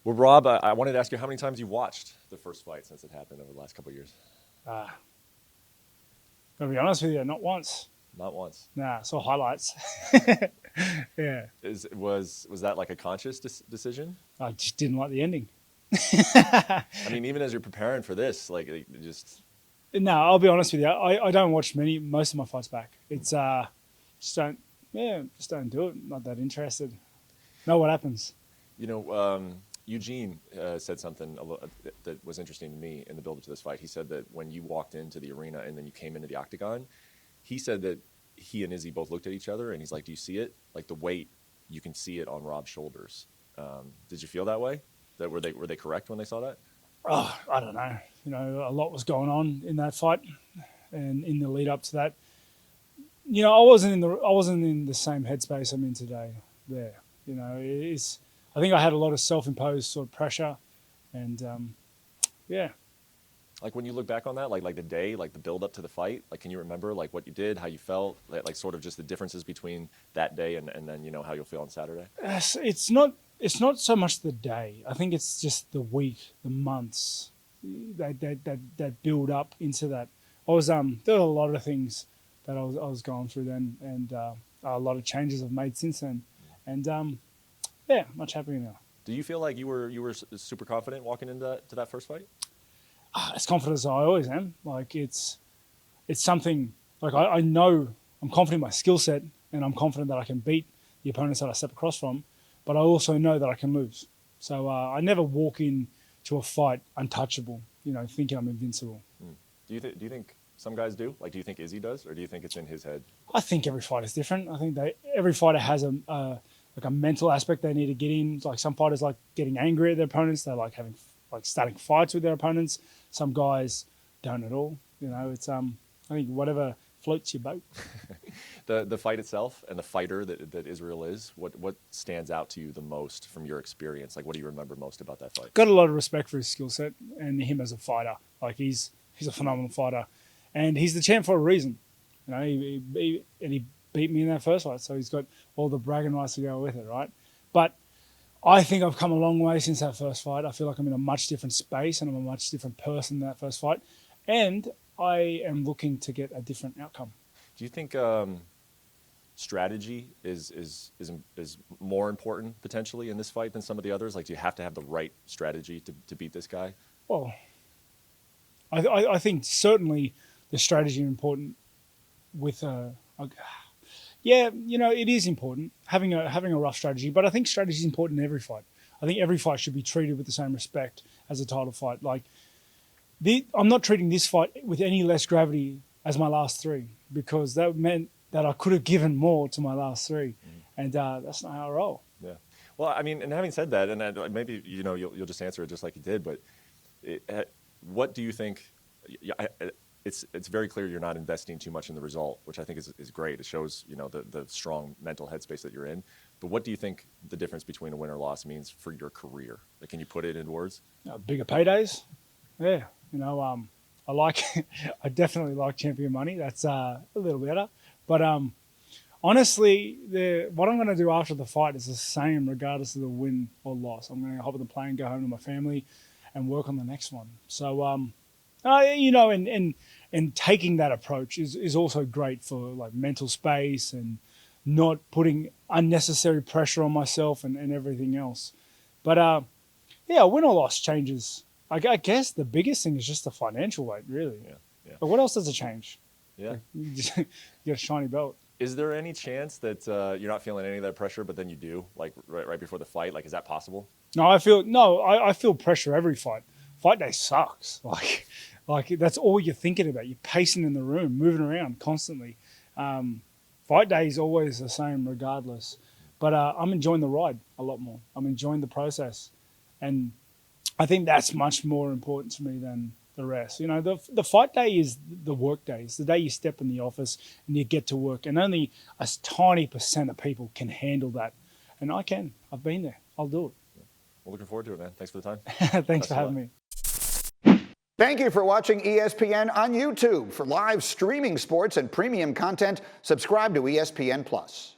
Well, Rob, I wanted to ask you how many times you watched the first fight since it happened over the last couple of years. Uh, Gotta be honest with you, not once. Not once. Nah, saw highlights. Yeah, Was that like a conscious decision? I just didn't like the ending. I mean, even as you're preparing for this, like just No, I'll be honest with you. I don't watch most of my fights back. It's just don't just don't do it. Not that interested. Know what happens. Eugene said something that was interesting to me in the build-up to this fight. He said that when you walked into the arena and then you came into the octagon, he said that he and Izzy both looked at each other and he's like, "Do you see it? Like the weight, you can see it on Rob's shoulders." Did you feel that way? That were they correct when they saw that? Oh, I don't know. A lot was going on in that fight, and in the lead up to that, I wasn't in the same headspace I'm in today. There, it's. I think I had a lot of self-imposed sort of pressure, and yeah. Like when you look back on that, like the day, like the build up to the fight, like can you remember like what you did, how you felt, like sort of just the differences between that day and then how you'll feel on Saturday? It's not so much the day. I think it's just the week, the months that build up into that. There were a lot of things that I was going through then, and a lot of changes I've made since then, and yeah, much happier now. Do you feel like you were super confident walking into that first fight? As confident as I always am. Like it's something like I know I'm confident in my skill set, and I'm confident that I can beat the opponents that I step across from, but I also know that I can lose. So I never walk into a fight untouchable, thinking I'm invincible. Do you think some guys do? Like, do you think Izzy does, or do you think it's in his head? I think every fight is different. I think every fighter has a mental aspect they need to get in. Like some fighters like getting angry at their opponents. They like starting fights with their opponents. Some guys don't at all. It's I think whatever floats your boat. The fight itself and the fighter that Israel is, what stands out to you the most from your experience? Like, what do you remember most about that fight? Got a lot of respect for his skill set and him as a fighter. Like he's a phenomenal fighter, and he's the champ for a reason. He beat me in that first fight, so he's got all the bragging rights to go with it, right? But I think I've come a long way since that first fight. I feel like I'm in a much different space and I'm a much different person in that first fight. And I am looking to get a different outcome. Do you think strategy is more important potentially in this fight than some of the others? Like, do you have to have the right strategy to beat this guy? Well, I think certainly the strategy is important with yeah, it is important having a rough strategy, but I think strategy is important in every fight. I think every fight should be treated with the same respect as a title fight. Like, I'm not treating this fight with any less gravity as my last three, because that meant that I could have given more to my last three, and that's not how I roll. Yeah. Well, I mean, and having said that, and maybe you'll just answer it just like you did, but what do you think? It's very clear you're not investing too much in the result, which I think is great. It shows the strong mental headspace that you're in. But what do you think the difference between a win or loss means for your career? Like, can you put it in words? Bigger paydays. Yeah, I definitely like champion money. That's a little better. But honestly, what I'm going to do after the fight is the same regardless of the win or loss. I'm going to hop on the plane, go home to my family, and work on the next one. So and taking that approach is also great for like mental space and not putting unnecessary pressure on myself and everything else. But win or loss changes. I guess the biggest thing is just the financial weight, really. Yeah. But what else does it change? Yeah. You get a shiny belt. Is there any chance that you're not feeling any of that pressure, but then you do, like right before the fight? Like, is that possible? No, I feel pressure every fight. Fight day sucks. Like that's all you're thinking about. You're pacing in the room, moving around constantly. Fight day is always the same regardless. But I'm enjoying the ride a lot more. I'm enjoying the process. And I think that's much more important to me than the rest. The fight day is the work day. It's the day you step in the office and you get to work. And only a tiny % of people can handle that. And I can. I've been there. I'll do it. Well, looking forward to it, man. Thanks for the time. Thanks for having me. Thank you for watching ESPN on YouTube. For live streaming sports and premium content, subscribe to ESPN+.